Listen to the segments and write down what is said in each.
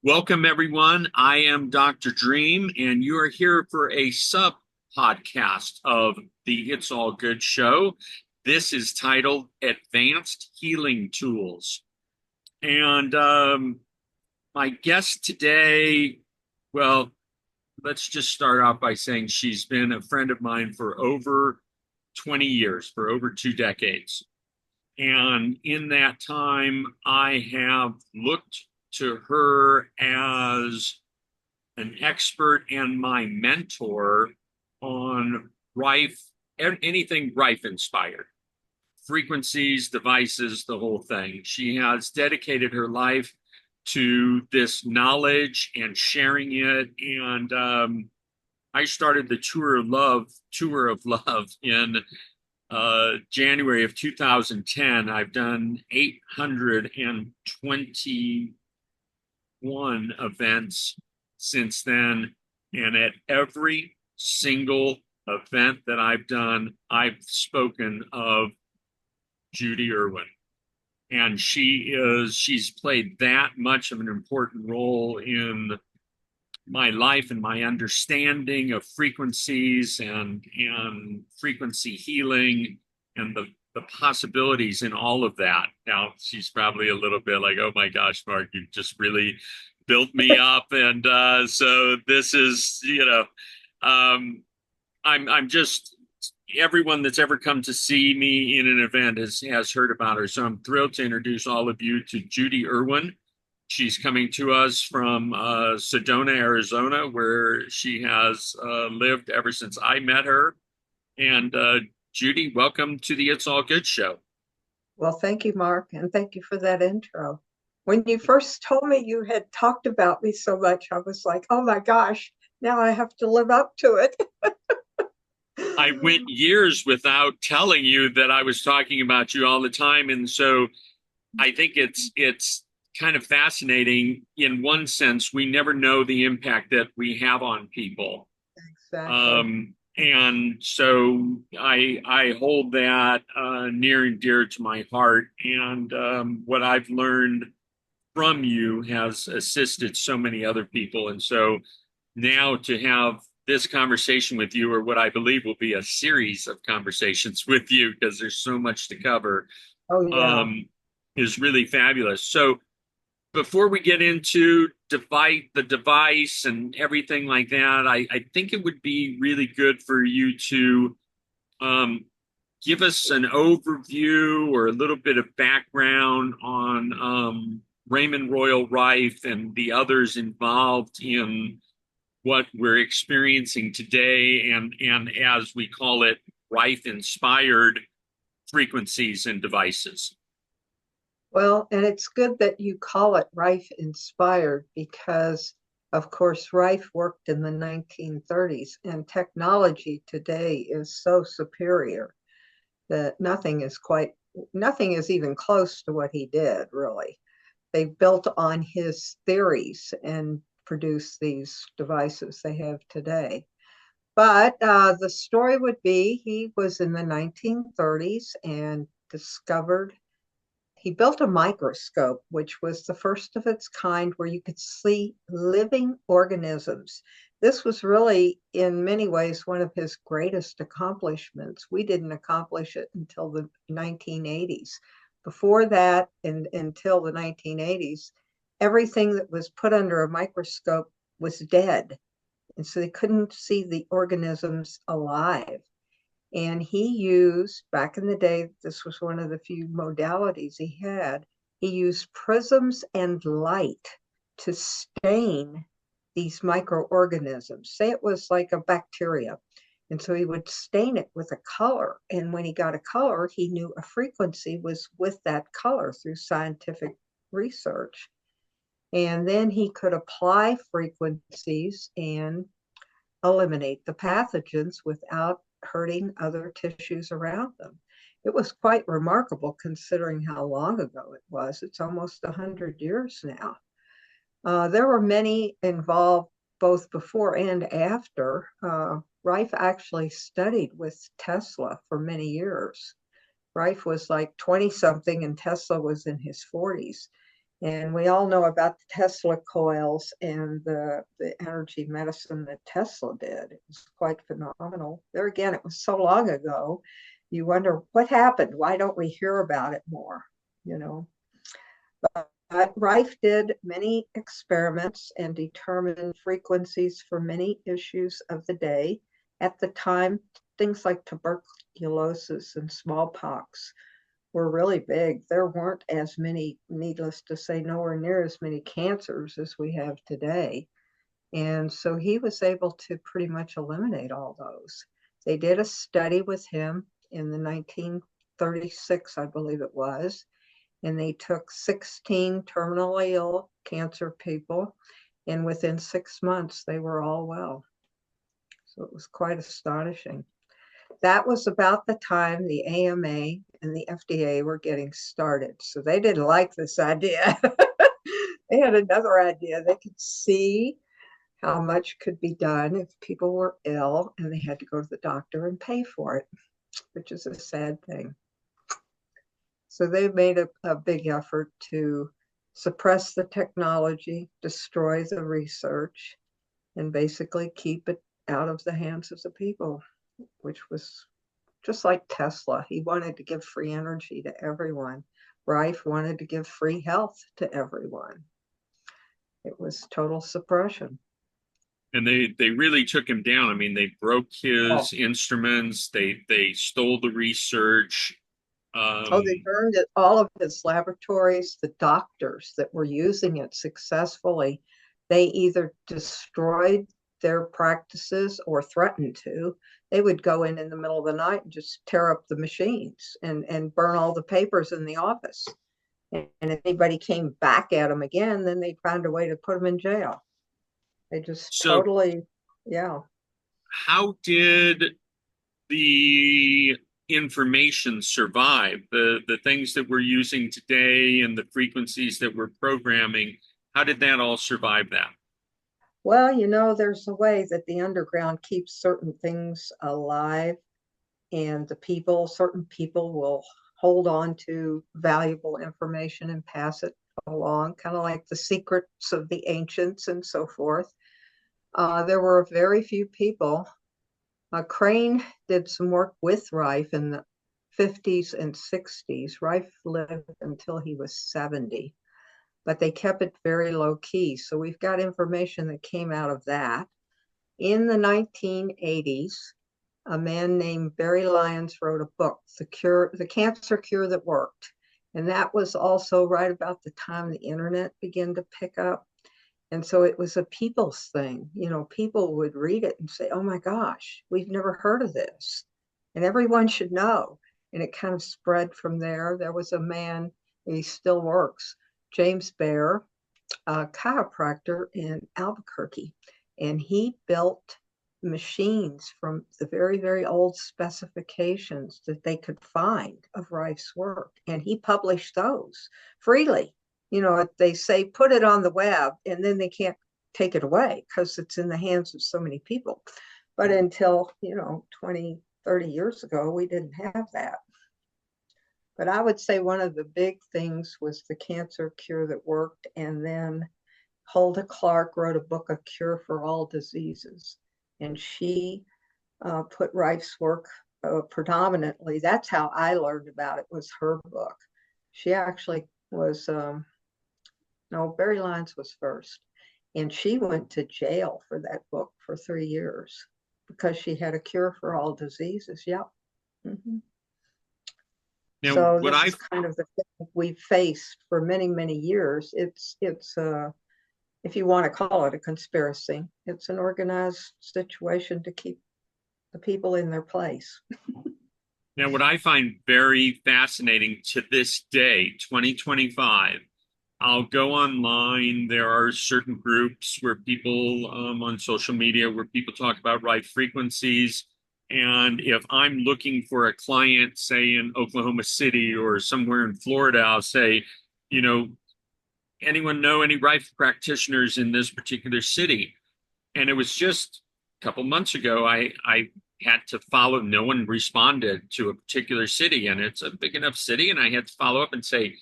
Welcome, everyone. I am Dr. Dream, and you are here for a sub podcast of the It's All Good show. This is titled Advanced Healing Tools. And my guest today, well, let's just start off by saying she's been a friend of mine for over 20 years, for over 2 decades. And in that time, I have looked to her as an expert and my mentor on Rife, anything Rife inspired, frequencies, devices, the whole thing. She has dedicated her life to this knowledge and sharing it. And I started the tour of love in January of 2010. I've done 821 events since then. And at every single event that I've done, I've spoken of Judy Irwin. And she's played that much of an important role in my life and my understanding of frequencies and frequency healing and the possibilities in all of that. Now, she's probably a little bit like, oh my gosh, Mark, you just really built me up. And so this is, I'm just, everyone that's ever come to see me in an event has heard about her. So I'm thrilled to introduce all of you to Judy Irwin. She's coming to us from Sedona, Arizona, where she has lived ever since I met her. And Judy, welcome to the It's All Good show. Well, thank you, Mark, and thank you for that intro. When you first told me you had talked about me so much, I was like, oh my gosh, now I have to live up to it. I went years without telling you that I was talking about you all the time. And so I think it's kind of fascinating. In one sense, we never know the impact that we have on people. Exactly. And so I hold that near and dear to my heart. And what I've learned from you has assisted so many other people. And so now to have this conversation with you, or what I believe will be a series of conversations with you, because there's so much to cover, is really fabulous. So before we get into the device and everything like that, I think it would be really good for you to give us an overview or a little bit of background on Raymond Royal Rife and the others involved in what we're experiencing today, and as we call it, Rife-inspired frequencies and devices. Well, and it's good that you call it Rife inspired because, of course, Rife worked in the 1930s, and technology today is so superior that nothing is even close to what he did, really. They built on his theories and produced these devices they have today. But the story would be he was in the 1930s and he built a microscope, which was the first of its kind where you could see living organisms. This was really, in many ways, one of his greatest accomplishments. We didn't accomplish it until the 1980s. Before that, and until the 1980s, everything that was put under a microscope was dead. And so they couldn't see the organisms alive. And he used, back in the day, this was one of the few modalities he used prisms and light to stain these microorganisms. Say it was like a bacteria. And so he would stain it with a color. And when he got a color, he knew a frequency was with that color through scientific research. And then he could apply frequencies and eliminate the pathogens without hurting other tissues around them. It was quite remarkable considering how long ago it was. It's almost 100 years now. There were many involved both before and after. Rife actually studied with Tesla for many years. Rife was like 20 something and Tesla was in his 40s. And we all know about the Tesla coils and the energy medicine that Tesla did. It was quite phenomenal. There again, it was so long ago. You wonder what happened. Why don't we hear about it more? You know, Rife did many experiments and determined frequencies for many issues of the day. At the time, things like tuberculosis and smallpox were really big. There weren't as many, needless to say, nowhere near as many cancers as we have today. And so he was able to pretty much eliminate all those. They did a study with him in the 1936, I believe it was, and they took 16 terminally ill cancer people, and within 6 months, they were all well. So it was quite astonishing. That was about the time the AMA and the FDA were getting started. So they didn't like this idea. They had another idea. They could see how much could be done if people were ill and they had to go to the doctor and pay for it, which is a sad thing. So they made a big effort to suppress the technology, destroy the research, and basically keep it out of the hands of the people, which was just like Tesla. He wanted to give free energy to everyone. Rife wanted to give free health to everyone. It was total suppression. And they really took him down. I mean, they broke his instruments. They stole the research. They burned it, all of his laboratories. The doctors that were using it successfully, they either destroyed their practices or threatened to. They would go in the middle of the night and just tear up the machines and burn all the papers in the office. And if anybody came back at them again, then they found a way to put them in jail. They just totally, yeah. How did the information survive? The things that we're using today and the frequencies that we're programming, how did that all survive that? Well, you know, there's a way that the underground keeps certain things alive, and certain people will hold on to valuable information and pass it along, kind of like the secrets of the ancients and so forth. There were very few people. Crane did some work with Rife in the 50s and 60s. Rife lived until he was 70, but they kept it very low key. So we've got information that came out of that. In the 1980s, a man named Barry Lyons wrote a book, The Cancer Cure That Worked. And that was also right about the time the internet began to pick up. And so it was a people's thing. You know, people would read it and say, oh my gosh, we've never heard of this. And everyone should know. And it kind of spread from there. There was a man, he still works, James Bear, a chiropractor in Albuquerque. And he built machines from the very, very old specifications that they could find of Rife's work. And he published those freely. You know, they say put it on the web and then they can't take it away because it's in the hands of so many people. But until, 20, 30 years ago, we didn't have that. But I would say one of the big things was The Cancer Cure That Worked. And then Hulda Clark wrote a book, A Cure for All Diseases. And she put Rife's work predominantly. That's how I learned about it, was her book. She actually was, Barry Lyons was first. And she went to jail for that book for 3 years because she had a cure for all diseases. Yep. Mm-hmm. Now, so this is kind of the thing we've faced for many, many years. It's if you want to call it a conspiracy, it's an organized situation to keep the people in their place. Now, what I find very fascinating to this day, 2025, I'll go online. There are certain groups where people on social media where people talk about Rife frequencies. And if I'm looking for a client, say in Oklahoma City or somewhere in Florida, I'll say, you know, anyone know any Rife practitioners in this particular city? And it was just a couple months ago, I had to follow, no one responded to a particular city, and it's a big enough city, and I had to follow up and say,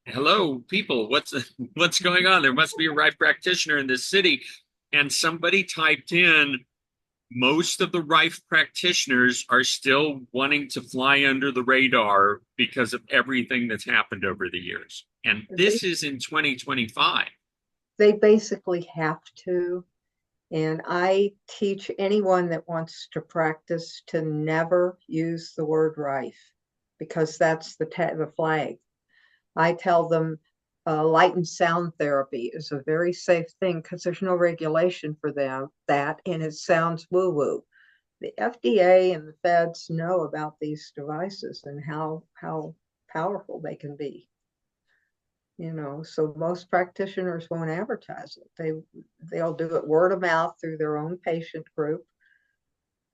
hello, people, what's going on? There must be a Rife practitioner in this city. And somebody typed in, most of the Rife practitioners are still wanting to fly under the radar because of everything that's happened over the years. And this is in 2025. They basically have to. And I teach anyone that wants to practice to never use the word rife, because that's the flag. I tell them light and sound therapy is a very safe thing because there's no regulation for that, and it sounds woo-woo. The FDA and the feds know about these devices and how powerful they can be. So most practitioners won't advertise it. They'll do it word of mouth through their own patient group.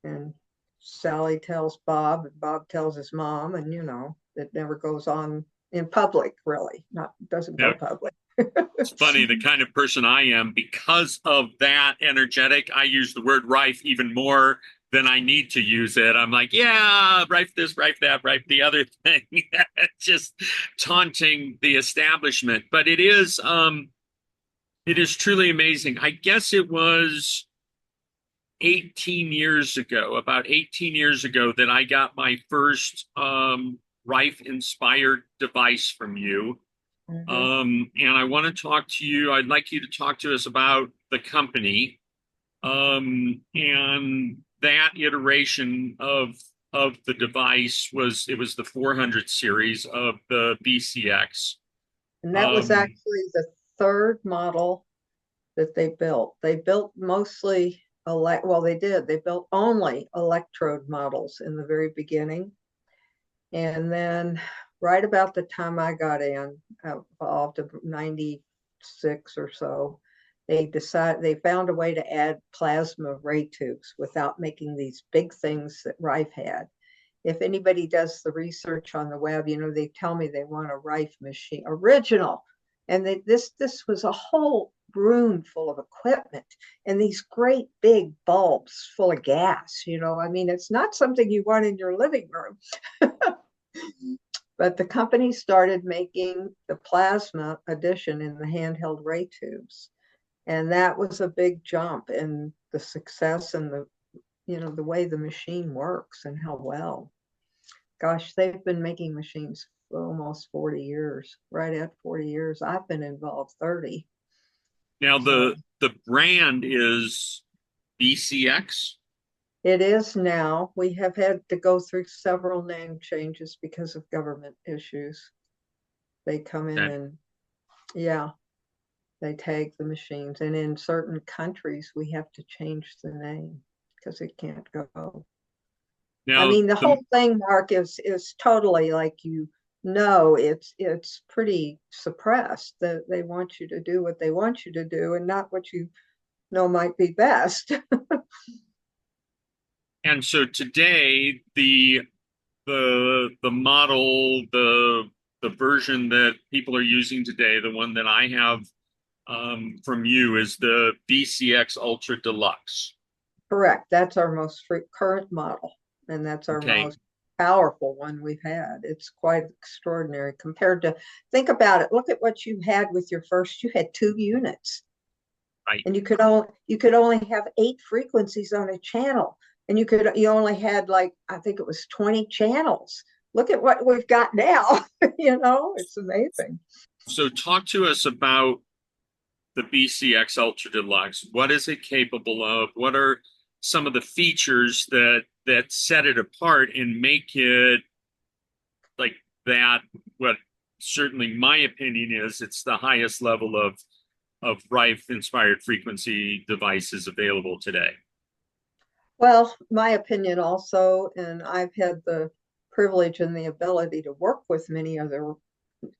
And Sally tells Bob, and Bob tells his mom, and it never goes on in public, really. Doesn't go public. It's funny, the kind of person I am, because of that energetic, I use the word rife even more than I need to use it. I'm like, yeah, rife this, rife that, rife the other thing. Just taunting the establishment. But it is truly amazing. I guess it was 18 years ago, about 18 years ago, that I got my first Rife inspired device from you. And I want to talk to you. I'd like you to talk to us about the company, and that iteration of the device was the 400 series of the BCX. And that was actually the third model that they built. They built mostly they built only electrode models in the very beginning. And then right about the time I got involved in 96 or so, they found a way to add plasma ray tubes without making these big things that Rife had. If anybody does the research on the web, they tell me they want a Rife machine, original. And this was a whole room full of equipment and these great big bulbs full of gas. It's not something you want in your living room. But the company started making the plasma edition in the handheld ray tubes. And that was a big jump in the success and the way the machine works and how well. Gosh, they've been making machines for almost 40 years, right at 40 years. I've been involved 30. Now the brand is BCX. It is now. We have had to go through several name changes because of government issues. They come in and they tag the machines. And in certain countries, we have to change the name because it can't go. Now, the whole thing, Mark, is totally like it's pretty suppressed. That they want you to do what they want you to do and not what you know might be best. And so today, the model, the version that people are using today, the one that I have from you, is the BCX Ultra Deluxe. Correct. That's our most current model, and that's our most powerful one we've had. It's quite extraordinary compared to, think about it. Look at what you had with your first. You had 2 units, right? And you could only have 8 frequencies on a channel. And you only had I think it was 20 channels. Look at what we've got now. It's amazing. So talk to us about the BCX Ultra Deluxe. What is it capable of? What are some of the features that set it apart and make it like that? What certainly my opinion is, it's the highest level of Rife inspired frequency devices available today. Well, my opinion also, and I've had the privilege and the ability to work with many other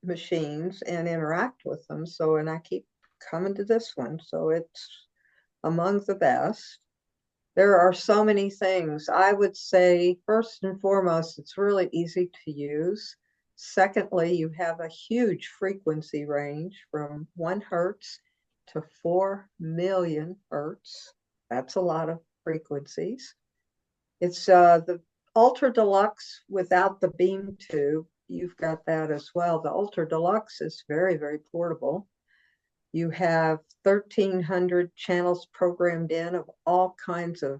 machines and interact with them. And I keep coming to this one. So it's among the best. There are so many things. I would say, first and foremost, it's really easy to use. Secondly, you have a huge frequency range from 1 hertz to 4 million hertz. That's a lot of frequencies. It's the Ultra Deluxe without the beam tube. You've got that as well. The Ultra Deluxe is very, very portable. You have 1,300 channels programmed in of all kinds of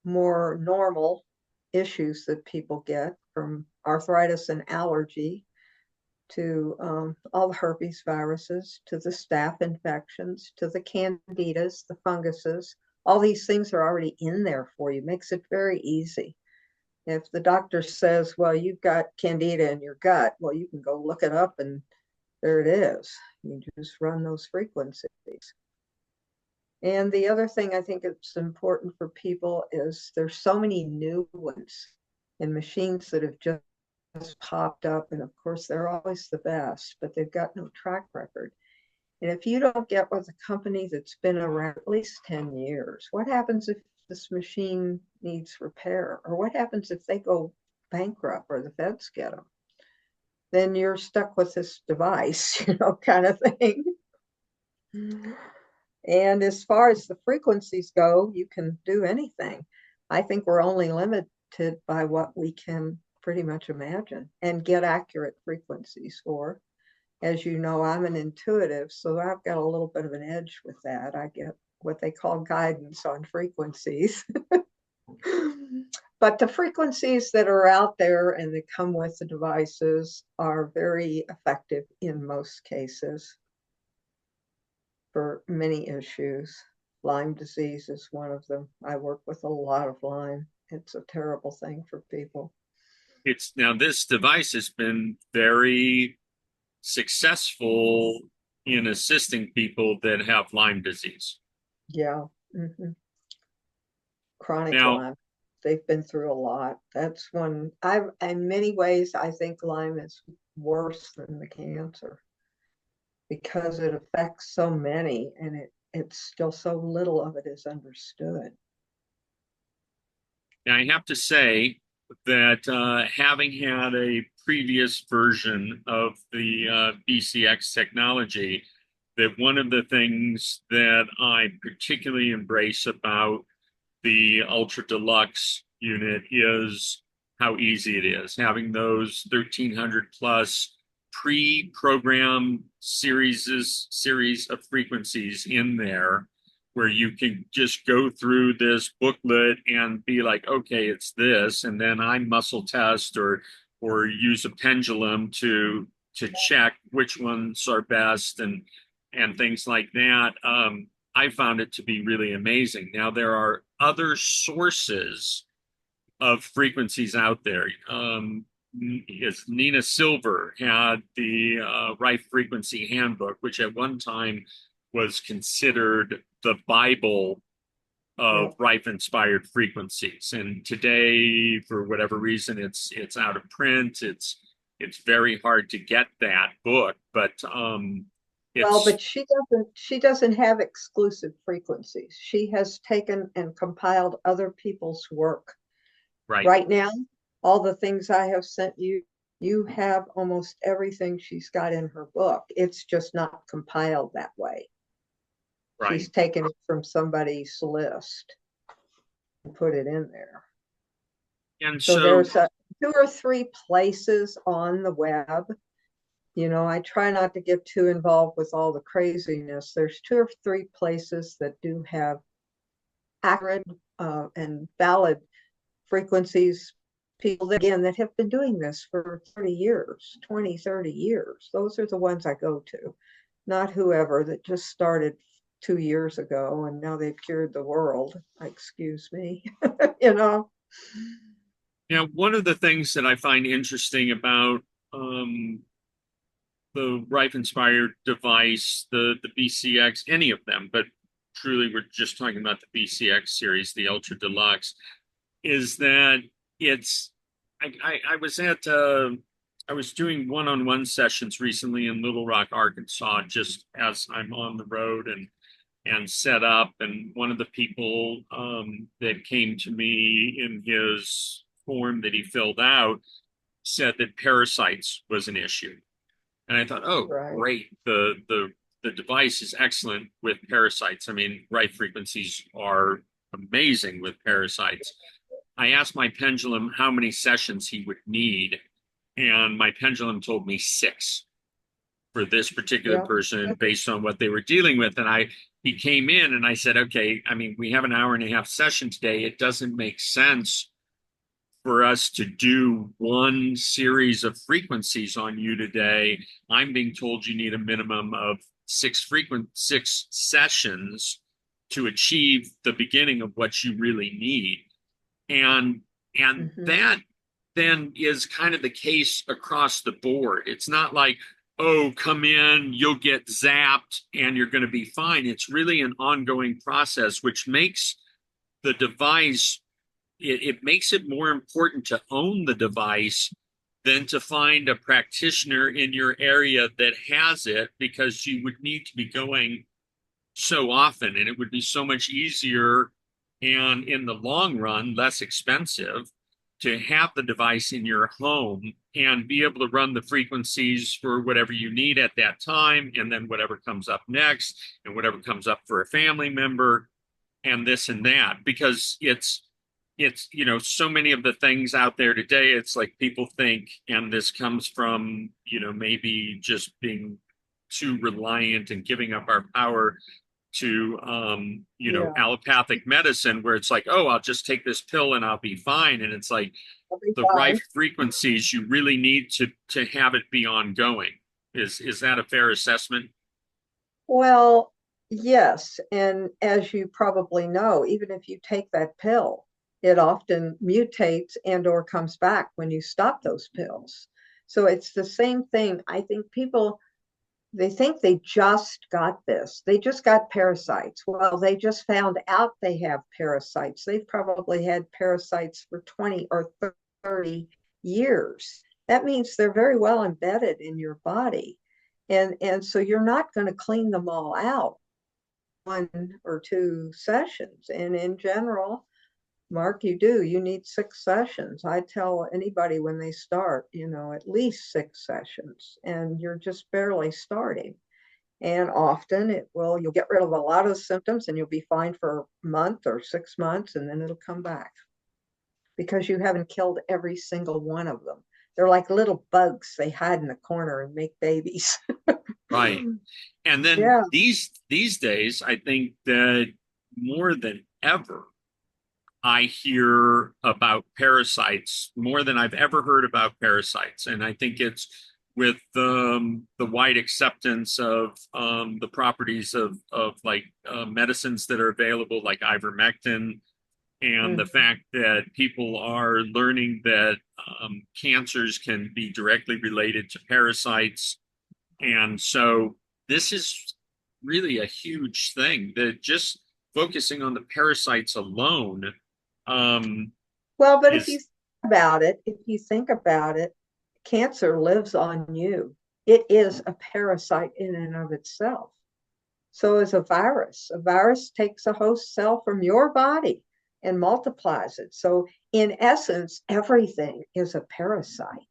more normal issues that people get, from arthritis and allergy to all the herpes viruses, to the staph infections, to the candidas, the funguses. All these things are already in there for you. Makes it very easy. If the doctor says, well, you've got candida in your gut, well, you can go look it up and there it is. You just run those frequencies. And the other thing I think it's important for people is there's so many new ones and machines that have just popped up. And of course, they're always the best, but they've got no track record. And if you don't get with a company that's been around at least 10 years, what happens if this machine needs repair? Or what happens if they go bankrupt or the feds get them? Then you're stuck with this device, kind of thing. And as far as the frequencies go, you can do anything. I think we're only limited by what we can pretty much imagine and get accurate frequencies for. As you know, I'm an intuitive, so I've got a little bit of an edge with that. I get what they call guidance on frequencies. But the frequencies that are out there and that come with the devices are very effective in most cases for many issues. Lyme disease is one of them. I work with a lot of Lyme. It's a terrible thing for people. This device has been very successful in assisting people that have Lyme disease. Yeah. Mm-hmm. Chronic Now, Lyme. They've been through a lot. That's one. In many ways, I think Lyme is worse than the cancer because it affects so many, and it's still so little of it is understood. I have to say that having had a previous version of the BCX technology, that one of the things that I particularly embrace about the Ultra Deluxe unit is how easy it is. Having those 1,300 plus pre-programmed series of frequencies in there where you can just go through this booklet and be like, okay, it's this, and then I muscle test or use a pendulum to check which ones are best and things like that. I found it to be really amazing. Now there are other sources of frequencies out there. Nina Silver had the Rife Frequency Handbook, which at one time was considered the Bible of Rife-inspired frequencies. And today, for whatever reason, it's out of print. It's very hard to get that book, but but she doesn't have exclusive frequencies. She has taken and compiled other people's work. Right now, all the things I have sent you, you have almost everything she's got in her book. It's just not compiled that way. Right. She's taken it from somebody's list and put it in there. And so there's 2 or 3 places on the web. I try not to get too involved with all the craziness. There's 2 or 3 places that do have accurate and valid frequencies. People, again, that have been doing this for 30 years, 20, 30 years. Those are the ones I go to, not whoever that just started 2 years ago and now they've cured the world. Excuse me. One of the things that I find interesting about the Rife-inspired device, the BCX, any of them, but truly we're just talking about the BCX series, the Ultra Deluxe, is that I was doing one-on-one sessions recently in Little Rock, Arkansas, just as I'm on the road, and set up. And one of the people that came to me in his form that he filled out said that parasites was an issue. And I thought, oh, Right. great. The device is excellent with parasites. I mean, Rife frequencies are amazing with parasites. I asked my pendulum how many sessions he would need, and my pendulum told me 6 for this particular Yeah. person based on what they were dealing with. And he came in and I said, okay, I mean, we have an hour and a half session today. It doesn't make sense for us to do one series of frequencies on you today. I'm being told you need a minimum of 6 sessions to achieve the beginning of what you really need. And Mm-hmm. that then is kind of the case across the board. It's not like, oh, come in, you'll get zapped and you're going to be fine. It's really an ongoing process, which makes the device, it makes it more important to own the device than to find a practitioner in your area that has it, because you would need to be going so often and it would be so much easier and in the long run less expensive to have the device in your home and be able to run the frequencies for whatever you need at that time, and then whatever comes up next and whatever comes up for a family member and this and that. Because it's so many of the things out there today, it's like people think, and this comes from maybe just being too reliant and giving up our power to Yeah. allopathic medicine, where it's like, oh, I'll just take this pill and I'll be fine. And it's like I'll be the fine. Rife frequencies, you really need to have it be ongoing. Is that a fair assessment? Well, yes. And as you probably know, even if you take that pill, it often mutates and or comes back when you stop those pills. So it's the same thing. I think people, they think they just got this. They just got parasites. Well, they just found out they have parasites. They've probably had parasites for 20 or 30 years. That means they're very well embedded in your body. And so you're not going to clean them all out 1 or 2 sessions. And in general, Mark, you need 6 sessions. I tell anybody when they start, at least 6 sessions, and you're just barely starting. And often you'll get rid of a lot of the symptoms and you'll be fine for a month or 6 months, and then it'll come back because you haven't killed every single one of them. They're like little bugs. They hide in the corner and make babies. Right. And then Yeah. these days, I think that more than ever, I hear about parasites more than I've ever heard about parasites. And I think it's with the wide acceptance of the properties of like medicines that are available, like ivermectin, and the Mm. fact that people are learning that cancers can be directly related to parasites. And so this is really a huge thing, that just focusing on the parasites alone um, Well, but is if you think about it, cancer lives on you. It is a parasite in and of itself. So is a virus. A virus takes a host cell from your body and multiplies it. So in essence, everything is a parasite.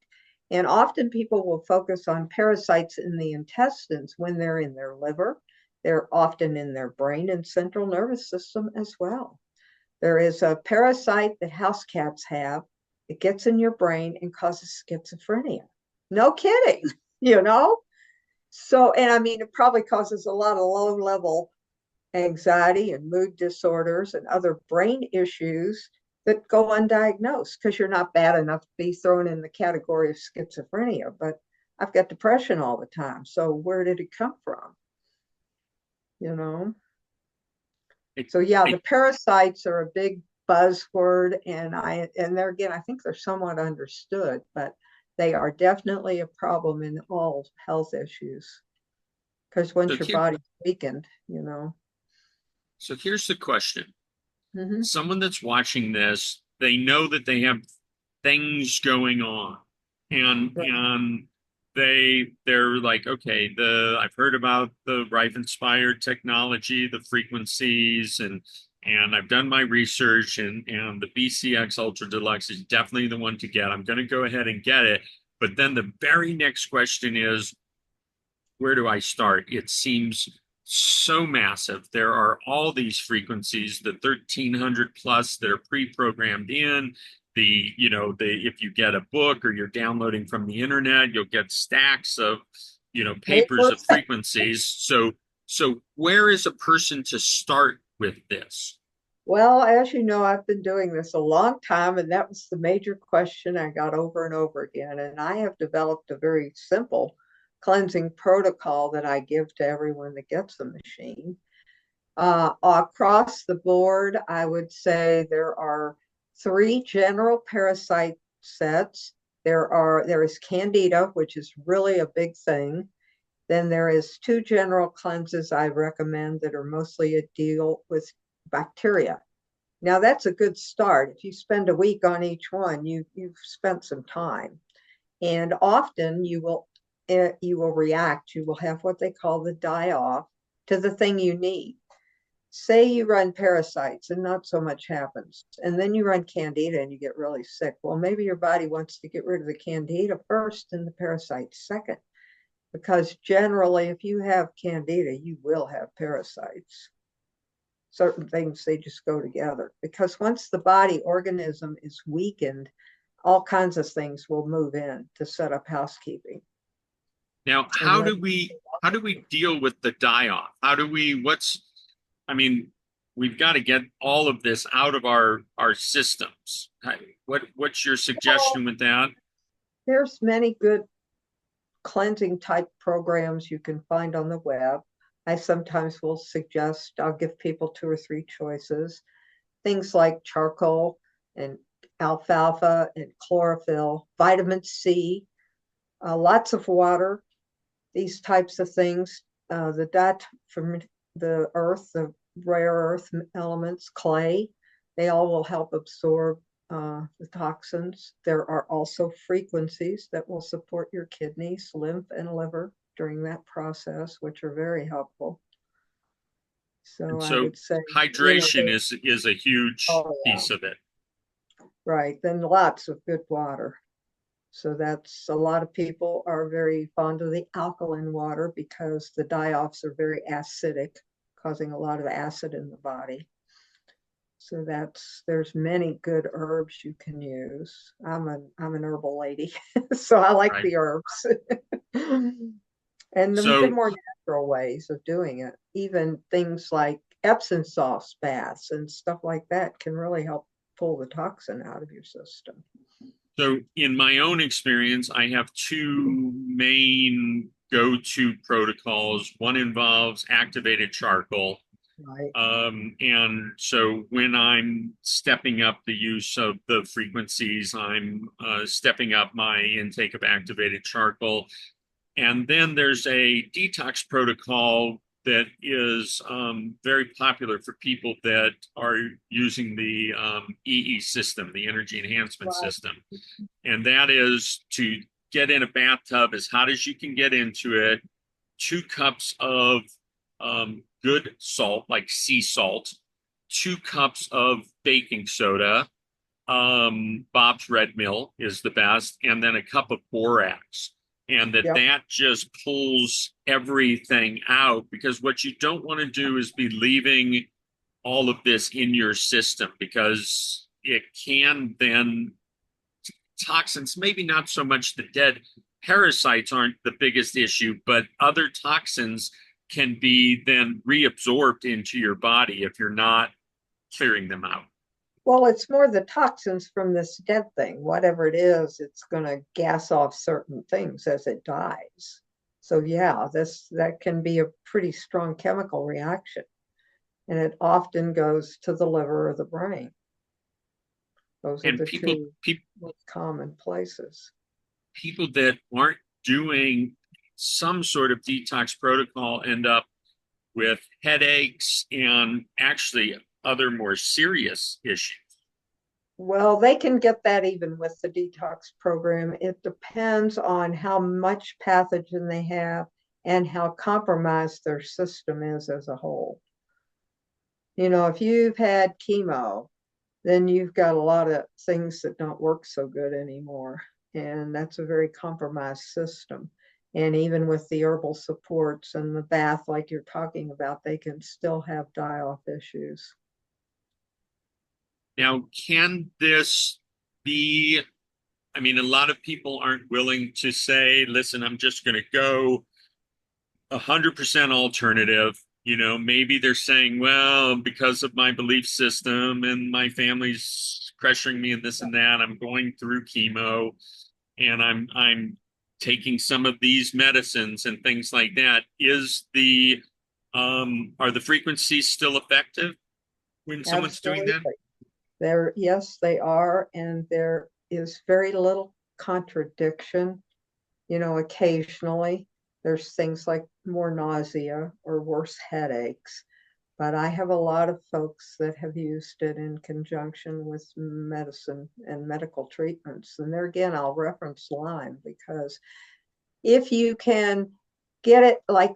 And often people will focus on parasites in the intestines when they're in their liver. They're often in their brain and central nervous system as well. There is a parasite that house cats have. It gets in your brain and causes schizophrenia. No kidding, you know? So, and I mean, it probably causes a lot of low level anxiety and mood disorders and other brain issues that go undiagnosed because you're not bad enough to be thrown in the category of schizophrenia. But I've got depression all the time. So, where did it come from? You know? it, So yeah, the it, parasites are a big buzzword, and they're again, I think they're somewhat understood, but they are definitely a problem in all health issues because so once your here body's weakened. so here's the question. Mm-hmm. Someone that's watching this, they know that they have things going on, and Right. they're like, okay, I've heard about the Rife inspired technology, the frequencies, and I've done my research, and the BCX Ultra Deluxe is definitely the one to get. I'm going to go ahead and get it. But then the very next question is, where do I start? It seems so massive. There are all these frequencies, the 1300 plus that are pre-programmed in. If you get a book or you're downloading from the internet, you'll get stacks of, papers of frequencies. So where is a person to start with this? Well, as you know, I've been doing this a long time, and that was the major question I got over and over again. And I have developed a very simple cleansing protocol that I give to everyone that gets the machine. Across the board, I would say there are three general parasite sets. There is Candida, which is really a big thing. Then there is two general cleanses I recommend that are mostly a deal with bacteria. Now that's a good start. If you spend a week on each one, you've spent some time. And often you will react. You will have what they call the die off to the thing you need. Say you run parasites and not so much happens, and then you run candida and you get really sick. Well, maybe your body wants to get rid of the candida first and the parasites second, because generally, if you have candida, you will have parasites. Certain things, they just go together, because once the body organism is weakened, all kinds of things will move in to set up housekeeping. Now, how do we deal with the die off? I mean, we've got to get all of this out of our systems. What's your suggestion with that? There's many good cleansing type programs you can find on the web. I sometimes will suggest, I'll give people two or three choices. Things like charcoal and alfalfa and chlorophyll, vitamin C, lots of water, these types of things. The dot from the earth, the rare earth elements, clay, they all will help absorb the toxins. There are also frequencies that will support your kidneys, lymph, and liver during that process, which are very helpful. So I So would say, hydration is a huge oh yeah, piece of it. right. Then lots of good water. So that's, a lot of people are very fond of the alkaline water because the die-offs are very acidic, causing a lot of acid in the body. So there's many good herbs you can use. I'm an herbal lady, so I like Right. the herbs. And the So more natural ways of doing it, even things like Epsom salts baths and stuff like that can really help pull the toxin out of your system. So, in my own experience, I have two main go-to protocols. One involves activated charcoal. Right. And so when I'm stepping up the use of the frequencies, I'm stepping up my intake of activated charcoal. And then there's a detox protocol that is very popular for people that are using the EE system, the energy enhancement Right. system. And that is to get in a bathtub as hot as you can get into it, 2 cups of good salt, like sea salt, 2 cups of baking soda. Bob's Red Mill is the best, and then a cup of borax. And Yep. that just pulls everything out, because what you don't want to do is be leaving all of this in your system, because it can then toxins, maybe not so much the dead parasites aren't the biggest issue, but other toxins can be then reabsorbed into your body if you're not clearing them out. Well, it's more the toxins from this dead thing. Whatever it is, it's going to gas off certain things as it dies. So yeah, that can be a pretty strong chemical reaction, and it often goes to the liver or the brain. Those are And the two most common places. people that aren't doing some sort of detox protocol end up with headaches and actually other more serious issues. Well, they can get that even with the detox program. It depends on how much pathogen they have and how compromised their system is as a whole. If you've had chemo, then you've got a lot of things that don't work so good anymore. And that's a very compromised system. And even with the herbal supports and the bath, like you're talking about, they can still have die off issues. Now, can this be? I mean, a lot of people aren't willing to say, listen, I'm just going to go 100% alternative. Maybe they're saying, well, because of my belief system and my family's pressuring me and this and that, I'm going through chemo and I'm taking some of these medicines and things like that. Are the frequencies still effective when someone's doing that? Absolutely. Yes, they are. And there is very little contradiction. Occasionally there's things like more nausea or worse headaches. But I have a lot of folks that have used it in conjunction with medicine and medical treatments. And there again, I'll reference Lyme because if you can get it like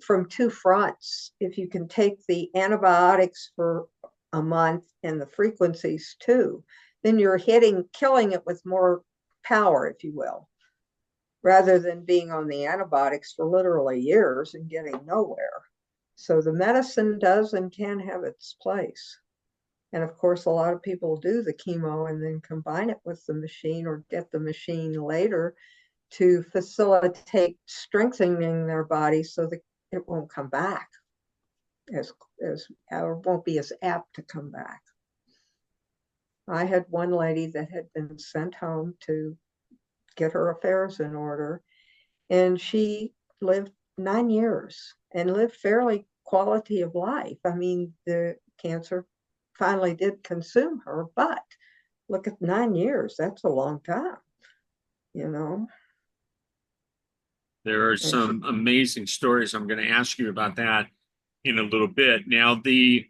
from two fronts, if you can take the antibiotics for a month and the frequencies too, then you're killing it with more power, if you will, rather than being on the antibiotics for literally years and getting nowhere. So the medicine does and can have its place. And of course, a lot of people do the chemo and then combine it with the machine or get the machine later to facilitate strengthening their body so that it won't come back as or won't be as apt to come back. I had one lady that had been sent home to get her affairs in order, and she lived 9 years and lived fairly quality of life. I mean, the cancer finally did consume her, but look at 9 years. That's a long time, you know. There are And she, some amazing stories. I'm going to ask you about that in a little bit. Now, the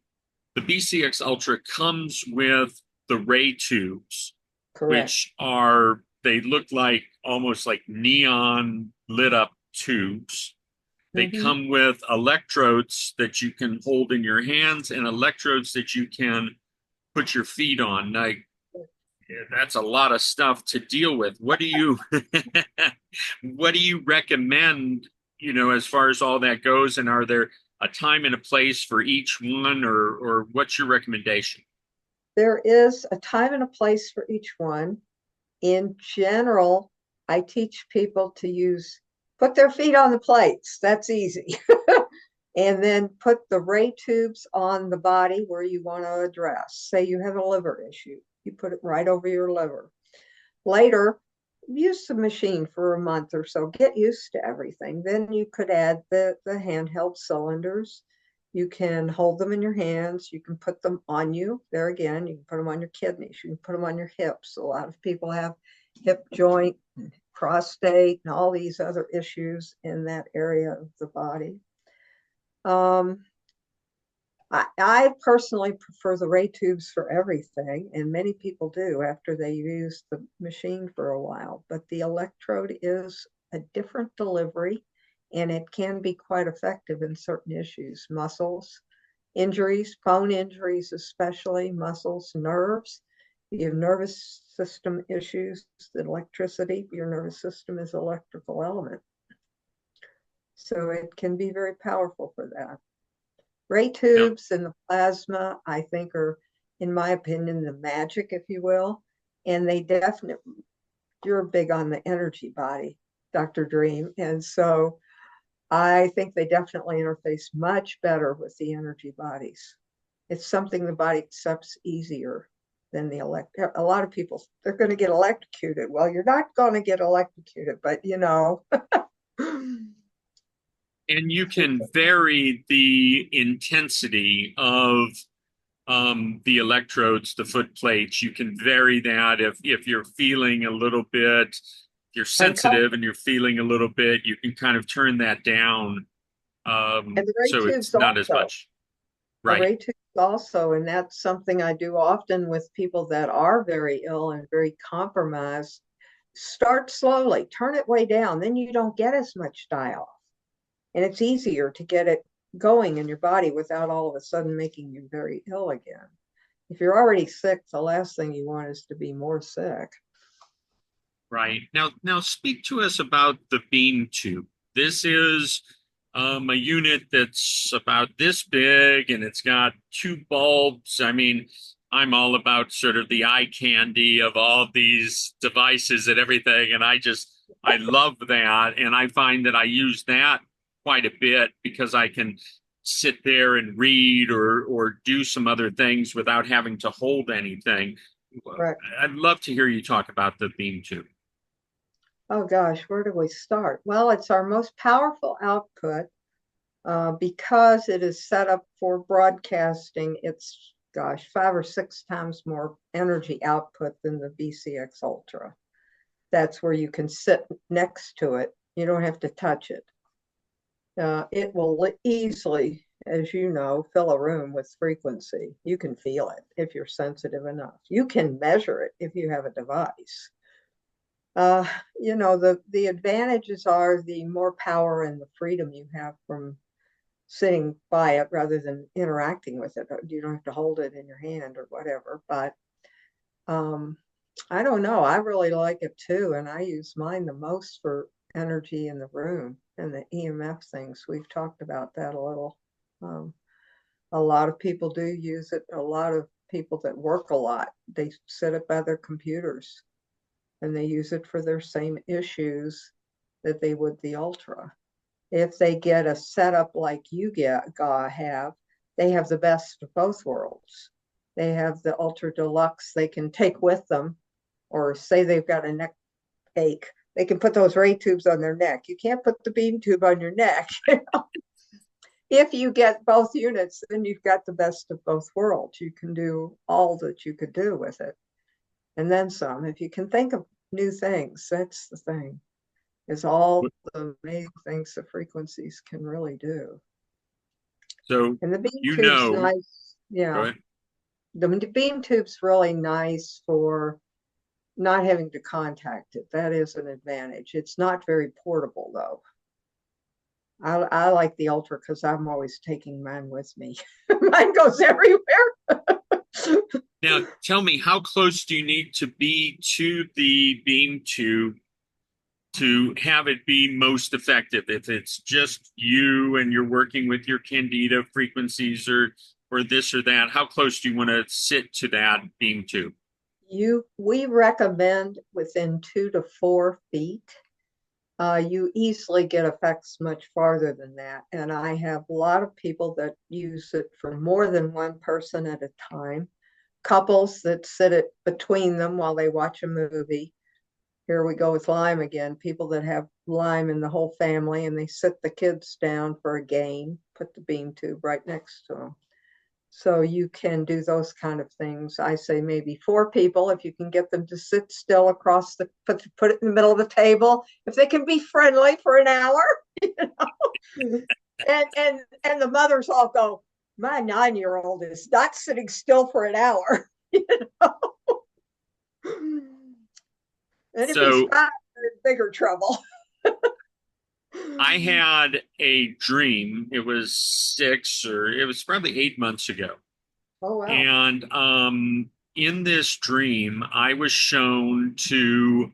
BCX Ultra comes with the ray tubes, correct. which are they look like almost like neon lit up tubes. They Mm-hmm. come with electrodes that you can hold in your hands and electrodes that you can put your feet on. Like that's a lot of stuff to deal with. What do you what do you recommend, as far as all that goes? And are there a time and a place for each one, or what's your recommendation? There is a time and a place for each one. In general, I teach people to put their feet on the plates. That's easy. And then put the ray tubes on the body where you want to address. Say you have a liver issue, you put it right over your liver. Later, use the machine for a month or so, get used to everything. Then you could add the handheld cylinders. You can hold them in your hands. You can put them on you. There again, you can put them on your kidneys. You can put them on your hips. A lot of people have hip joint, prostate, and all these other issues in that area of the body. I personally prefer the ray tubes for everything, and many people do after they use the machine for a while. But the electrode is a different delivery, and it can be quite effective in certain issues, muscles, injuries, bone injuries, especially muscles, nerves. You have nervous system issues, the electricity, your nervous system is electrical element. So it can be very powerful for that. Ray Now, tubes and the plasma, I think, are, in my opinion, the magic, if you will. And they definitely, you're big on the energy body, Dr. Dream. And so I think they definitely interface much better with the energy bodies. It's something the body accepts easier than the a lot of people, they're going to get electrocuted. Well, you're not going to get electrocuted, but and you can vary the intensity of the electrodes, the foot plates. You can vary that if you're feeling a little bit, if you're sensitive and you're feeling a little bit, you can kind of turn that down. And the ray So it's tubes not as also, much, the right? ray tubes also, and that's something I do often with people that are very ill and very compromised. Start slowly, turn it way down, then you don't get as much die off. And it's easier to get it going in your body without all of a sudden making you very ill again. If you're already sick, the last thing you want is to be more sick. Right. Now speak to us about the beam tube. This is a unit that's about this big and it's got two bulbs. I mean, I'm all about sort of the eye candy of all these devices and everything. And I love that. And I find that I use that quite a bit because I can sit there and read or do some other things without having to hold anything. Right. I'd love to hear you talk about the beam tube. Oh gosh, where do we start? Well, it's our most powerful output because it is set up for broadcasting. It's, gosh, 5 or 6 times more energy output than the BCX Ultra. That's where you can sit next to it. You don't have to touch it. It will easily, as you know, fill a room with frequency. You can feel it if you're sensitive enough. You can measure it if you have a device. The advantages are the more power and the freedom you have from sitting by it rather than interacting with it. You don't have to hold it in your hand or whatever. But I don't know. I really like it too. And I use mine the most for energy in the room and the EMF things. We've talked about that a little. A lot of people do use it. A lot of people that work a lot, they sit up by their computers and they use it for their same issues that they would the Ultra. If they get a setup like you have, they have the best of both worlds. They have the Ultra Deluxe they can take with them, or say they've got a neck ache, they can put those ray tubes on their neck. You can't put the beam tube on your neck. If you get both units, then you've got the best of both worlds. You can do all that you could do with it. And then some. If you can think of new things, that's the thing, is all the amazing things the frequencies can really do. So, And the beam you tube's know, nice. go Yeah. ahead. The beam tube's really nice for not having to contact it. That is an advantage. It's not very portable though. I like the Ultra because I'm always taking mine with me. Mine goes everywhere. Now, tell me, how close do you need to be to the beam tube to have it be most effective? If it's just you and you're working with your candida frequencies or this or that, how close do you want to sit to that beam tube? We recommend within 2 to 4 feet. You easily get effects much farther than that. And I have a lot of people that use it for more than one person at a time. Couples that sit it between them while they watch a movie. Here we go with Lyme again. People that have Lyme in the whole family and they sit the kids down for a game, put the beam tube right next to them. So you can do those kind of things. I say maybe 4 people, if you can get them to sit still across put it in the middle of the table, if they can be friendly for an hour, you know. And the mothers all go, my 9-year-old is not sitting still for an hour, you know. And if he's So, 5, they're in bigger trouble. I had a dream. It was probably 8 months ago. Oh, wow. And in this dream, I was shown to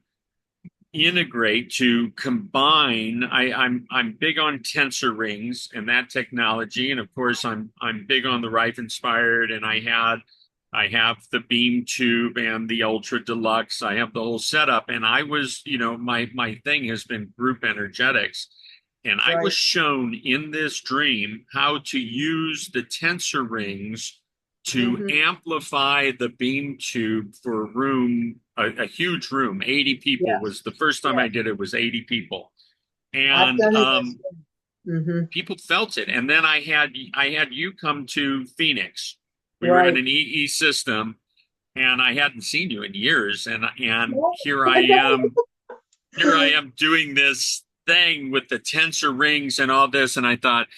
integrate, to combine. I'm big on tensor rings and that technology, and of course I'm big on the Rife inspired, and I have the beam tube and the Ultra Deluxe. I have the whole setup, and I was, my thing has been group energetics. And I was Right. shown in this dream how to use the tensor rings to Mm-hmm. amplify the beam tube for a huge room. 80 people Yes. was the first time Yeah. I did it, was 80 people. I've And done it as well. Mm-hmm. people felt it. And then I had you come to Phoenix. We were in Right. an EE system, and I hadn't seen you in years. And No, here I I am, here I don't. am doing this thing with the tensor rings and all this. And I thought,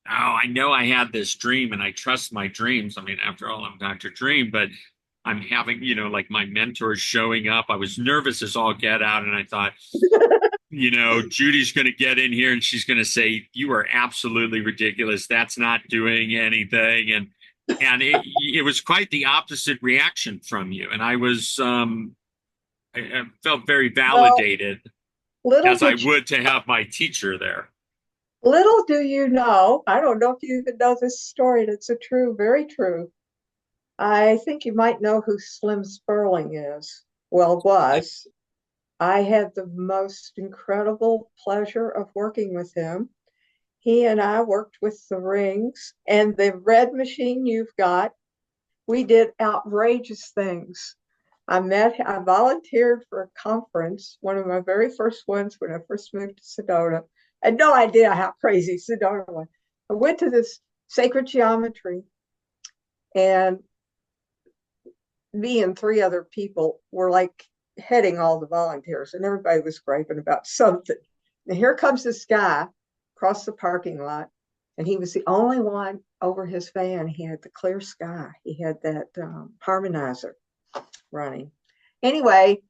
Oh, I know I had this dream and I trust my dreams. I mean, after all, I'm Dr. Dream, but I'm having, like my mentors showing up. I was nervous as all get out, and I thought, Judy's going to get in here and she's going to say, "You are absolutely ridiculous. That's not doing anything." And it was quite the opposite reaction from you. And I felt very Well, validated, little as I did you, would to have my teacher there. little do you know, I don't know if you even know this story, and it's a true, very true. I think you might know who Slim Sperling is. Well, was. I had the most incredible pleasure of working with him. He and I worked with the rings and the red machine you've got. We did outrageous things. I volunteered for a conference, one of my very first ones when I first moved to Sedona. I had no idea how crazy Sedona was. I went to this sacred geometry, and me and three other people were like heading all the volunteers, and everybody was griping about something. And here comes this guy across the parking lot, and he was the only one over his van. He had the clear sky, he had that harmonizer running. Anyway,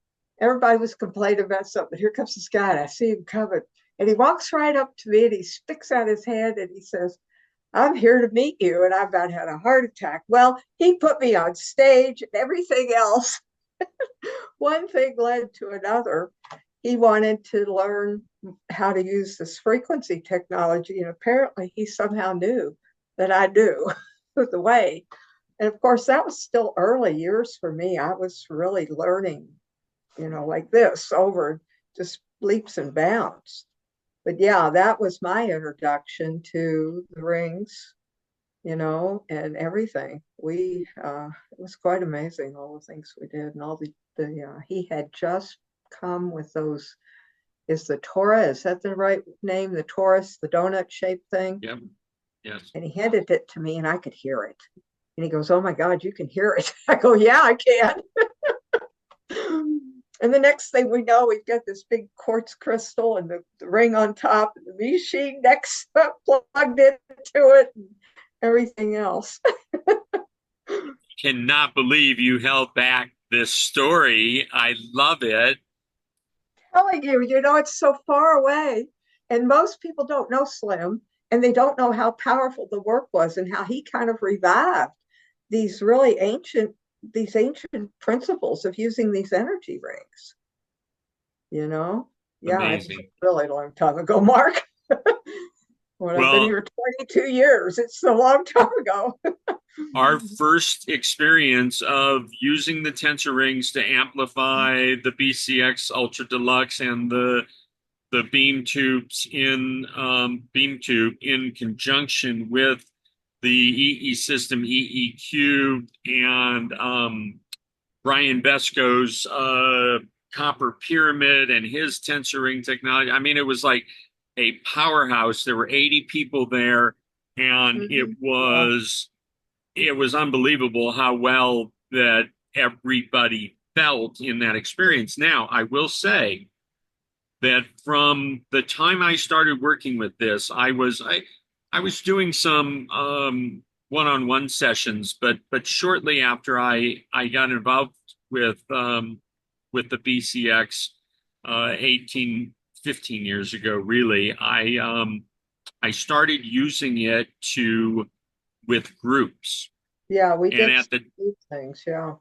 everybody was complaining about something. Here comes this guy, and I see him coming. And he walks right up to me and he sticks out his head and he says, "I'm here to meet you." And I about had a heart attack. Well, he put me on stage and everything else. One thing led to another. He wanted to learn how to use this frequency technology. And apparently he somehow knew that I knew the way. And of course, that was still early years for me. I was really learning, like this over just leaps and bounds. But yeah, that was my introduction to the rings, and everything. It was quite amazing, all the things we did, and all he had just come with those. Is the Torah, is that the right name? The Taurus, the donut shaped thing? Yep. Yes. And he handed it to me and I could hear it. And he goes, "Oh my God, you can hear it." I go, "Yeah, I can." And the next thing we know, we've got this big quartz crystal and the ring on top, and the machine next plugged into it, and everything else. Cannot believe you held back this story. I love it. Telling you, it's so far away. And most people don't know Slim, and they don't know how powerful the work was and how he kind of revived these really ancient principles of using these energy rings. Yeah, it was a Amazing. really long time ago, Mark. When I've been Well, here 22 years, it's a long time ago. our first experience of using the tensor rings to amplify the BCX Ultra Deluxe and the beam tube in conjunction with the EE system EEQ and Brian Besco's copper pyramid and his tensor ring technology. I mean, it was like a powerhouse. There were 80 people there, and Mm-hmm. it was unbelievable how well that everybody felt in that experience. Now, I will say that from the time I started working with this, I was doing some one-on-one sessions, but shortly after I got involved with the BCX 18, 15 years ago, really, I started using it to with groups. Yeah, we And did at the these things. Yeah.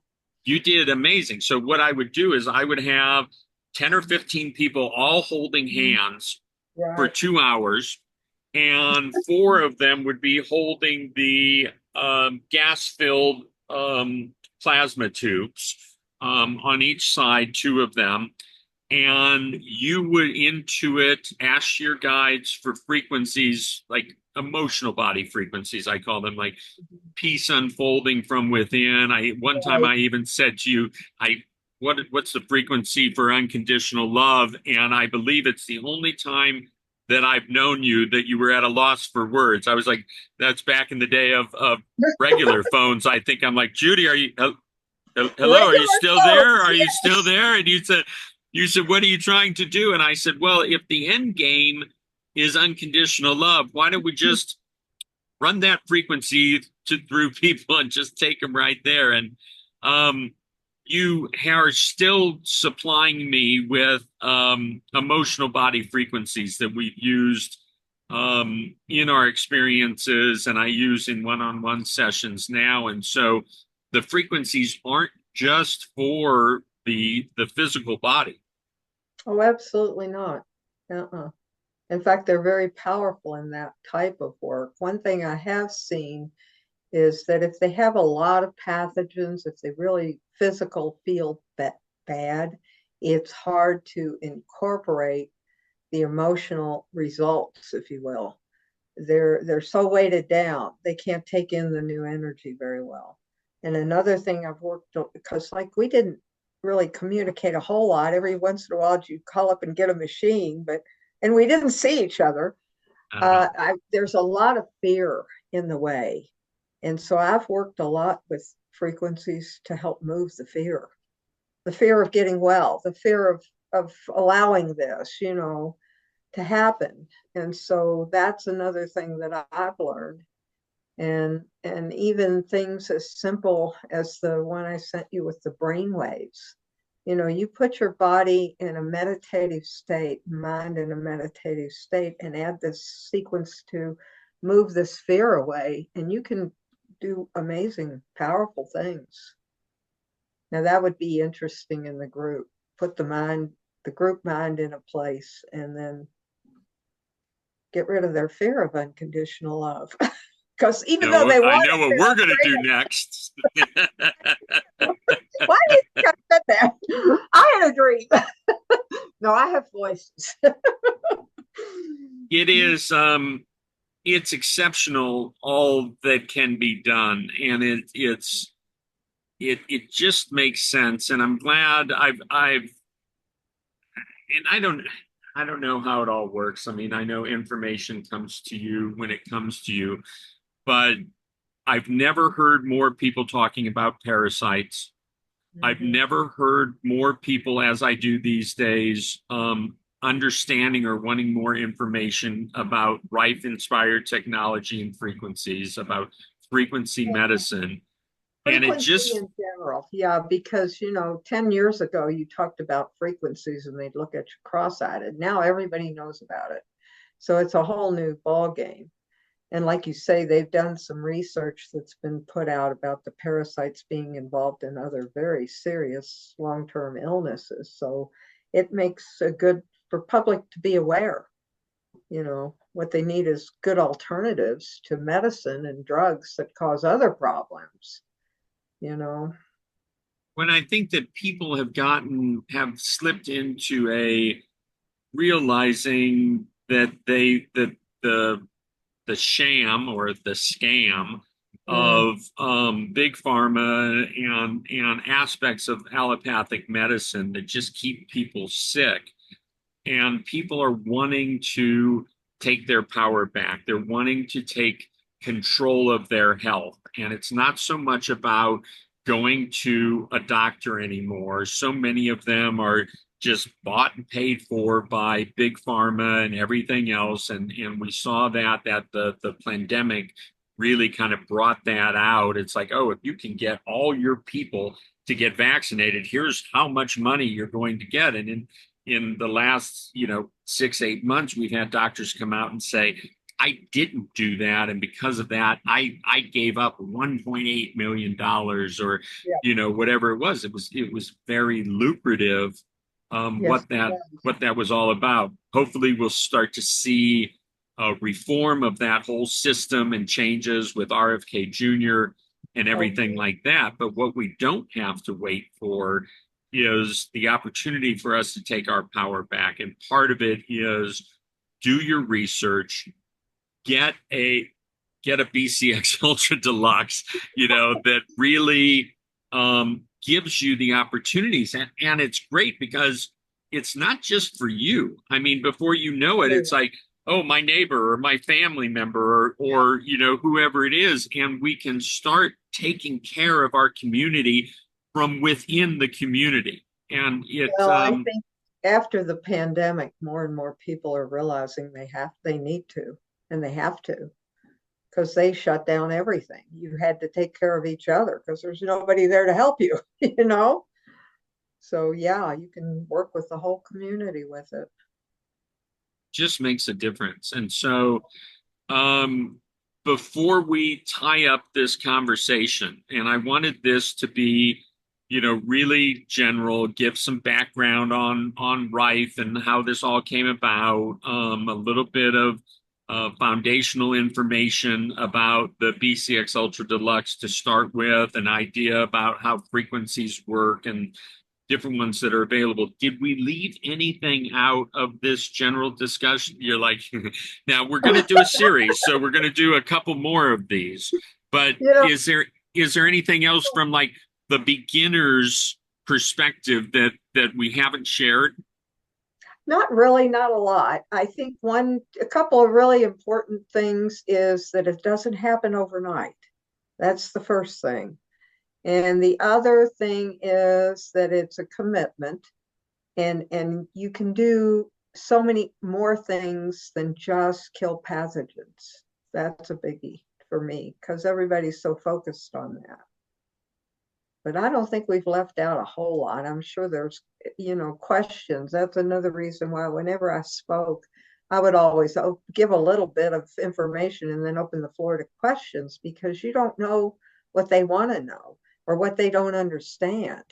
You did amazing. So what I would do is I would have 10 or 15 people all holding hands for Right. 2 hours, and four of them would be holding the gas-filled plasma tubes on each side, two of them. And you would intuit, ask your guides for frequencies, like emotional body frequencies, I call them, like peace unfolding from within. One time Right. I even said to you, what's the frequency for unconditional love? And I believe it's the only time that I've known you that you were at a loss for words. I was like, that's back in the day of regular phones. I think I'm like, "Judy, are you hello? Are you Regular still there? folks. Are you still Yes. there?" And you said, "What are you trying to do?" And I said, "Well, if the end game is unconditional love, why don't we just run that frequency through people and just take them right there. And you are still supplying me with emotional body frequencies that we've used in our experiences, and I use in one-on-one sessions now. And so the frequencies aren't just for the physical body. Oh, absolutely not. Uh-uh. In fact, they're very powerful in that type of work. One thing I have seen is that if they have a lot of pathogens, if they really physical feel bad, it's hard to incorporate the emotional results, if you will. They're so weighted down, they can't take in the new energy very well. And another thing I've worked on, because like we didn't really communicate a whole lot. Every once in a while, you'd call up and get a machine, and we didn't see each other. Uh, There's a lot of fear in the way. And so I've worked a lot with frequencies to help move the fear of getting well, the fear of allowing this, to happen. And so that's another thing that I've learned. And even things as simple as the one I sent you with the brain waves. You put your body in a meditative state, mind in a meditative state, and add this sequence to move this fear away, and you can do amazing, powerful things. Now that would be interesting in the group. Put the group mind in a place, and then get rid of their fear of unconditional love. Because even though they I want know it, what they're we're going to do afraid next. of it. Why did you said that? I had a dream. No, I have voices. It is it's exceptional all that can be done, and it just makes sense. And I'm glad I've and I don't know how it all works. I mean, I know information comes to you when it comes to you, but I've never heard more people talking about parasites. I've Mm-hmm. never heard more people, as I do these days, understanding or wanting more information about Rife inspired technology and frequencies, about frequency medicine. And it Frequency just, in general, yeah, because 10 years ago you talked about frequencies and they'd look at you cross-eyed. Now everybody knows about it. So it's a whole new ball game. And like you say, they've done some research that's been put out about the parasites being involved in other very serious long-term illnesses. So it makes a good for public to be aware. What they need is good alternatives to medicine and drugs that cause other problems, you know. when I think that people have slipped into a realizing that the sham or the scam Mm, of big pharma and aspects of allopathic medicine that just keep people sick. And people are wanting to take their power back. They're wanting to take control of their health. And it's not so much about going to a doctor anymore. So many of them are just bought and paid for by big pharma and everything else. And we saw that the pandemic really kind of brought that out. It's like, oh, if you can get all your people to get vaccinated, here's how much money you're going to get. And in the last 6 8 months, we've had doctors come out and say, I didn't do that, and because of that, I gave up $1.8 million, or yeah, whatever it was very lucrative. yes, What that was all about. Hopefully we'll start to see a reform of that whole system and changes with RFK Jr. and everything hopefully. like that. But what we don't have to wait for is the opportunity for us to take our power back. And part of it is do your research, get a BCX Ultra Deluxe, that really gives you the opportunities. And it's great because it's not just for you. I mean, before you know it, it's like, oh, my neighbor or my family member Yeah. or whoever it is. And we can start taking care of our community from within the community. And it's Well, I think after the pandemic, more and more people are realizing they need to, and they have to, because they shut down everything. You had to take care of each other because there's nobody there to help you, you know? So yeah, you can work with the whole community with it. Just makes a difference. And so, before we tie up this conversation, and I wanted this to be, really general, give some background on Rife and how this all came about, a little bit of foundational information about the BCX Ultra Deluxe to start with, an idea about how frequencies work and different ones that are available. Did we leave anything out of this general discussion? You're like, now we're going to do a series, so we're going to do a couple more of these. But You know, is there anything else from like the beginner's perspective that we haven't shared? not really, not a lot. I think a couple of really important things is that it doesn't happen overnight. That's the first thing. And the other thing is that it's a commitment, and you can do so many more things than just kill pathogens. That's a biggie for me because everybody's so focused on that. But I don't think we've left out a whole lot. I'm sure there's, questions. That's another reason why whenever I spoke, I would always give a little bit of information and then open the floor to questions because you don't know what they want to know or what they don't understand.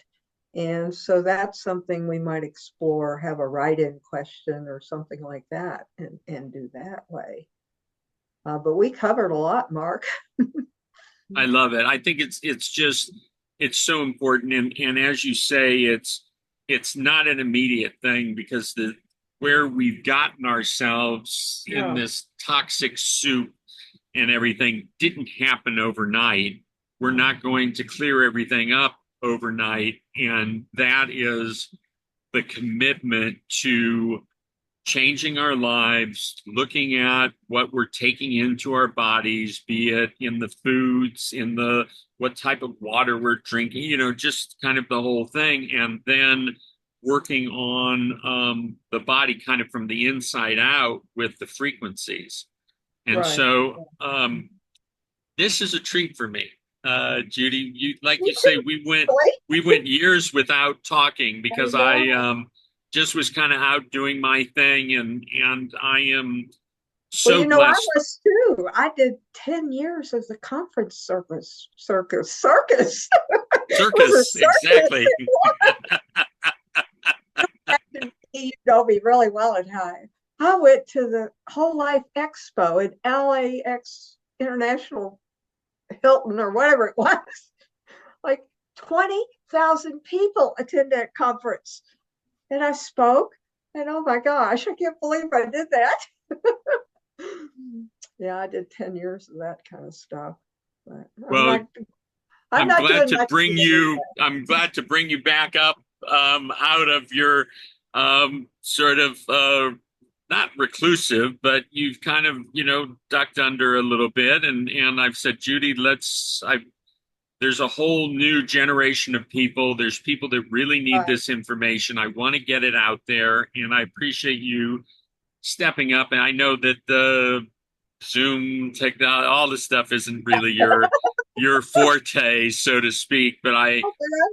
And so that's something we might explore, have a write-in question or something like that and do that way. But we covered a lot, Mark. I love it. I think it's so important, and as you say, it's not an immediate thing because the where we've gotten ourselves in Yeah, this toxic soup and everything didn't happen overnight. We're not going to clear everything up overnight, and that is the commitment to changing our lives, looking at what we're taking into our bodies, be it in the foods, in the what type of water we're drinking, just kind of the whole thing. And then working on the body kind of from the inside out with the frequencies. And right. so this is a treat for me. Judy, like Me you say, too, really. we went years without talking I because I know. just was kind of out doing my thing, and I am Well, so I blessed. was too. I did 10 years as a conference circus. It was a Circus, circus. exactly. You know me really well at high. I went to the Whole Life Expo in LAX International Hilton or whatever it was. Like 20,000 people attend that conference. And I spoke, and oh my gosh, I can't believe I did that. Yeah, I did 10 years of that kind of stuff. But Well, I'm not doing much I'm glad to bring you back up out of your sort of not reclusive, but you've kind of, ducked under a little bit. And I've said, Judy, there's a whole new generation of people. There's people that really need right. this information. I want to get it out there. And I appreciate you stepping up. And I know that the Zoom technology, all this stuff isn't really your forte, so to speak, but I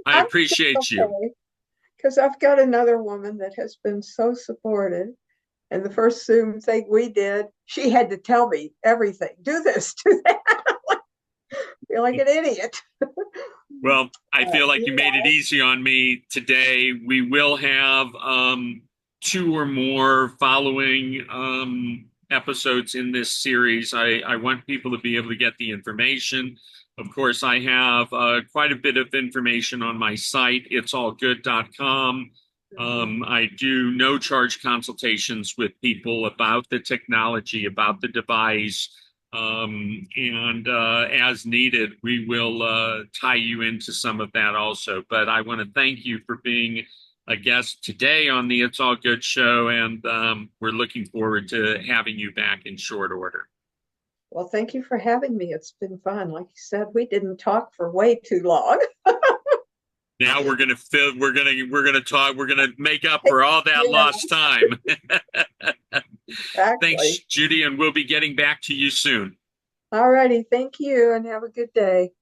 I'm appreciate you. okay because I've got another woman that has been so supportive. And the first Zoom thing we did, she had to tell me everything. Do this, do that. Feel like an idiot. Well, I feel like you made Yeah, it easy on me today. We will have two or more following episodes in this series. I want people to be able to get the information. Of course, I have quite a bit of information on my site, itsallgood.com. I do no charge consultations with people about the technology, about the device. And as needed, we will tie you into some of that also. But I want to thank you for being a guest today on the It's All Good show, and we're looking forward to having you back in short order. well, thank you for having me. It's been fun. Like you said, we didn't talk for way too long. Now we're gonna talk. We're gonna make up for all that Yeah, lost time. Thanks, exactly. Judy, and we'll be getting back to you soon. All righty. Thank you and have a good day.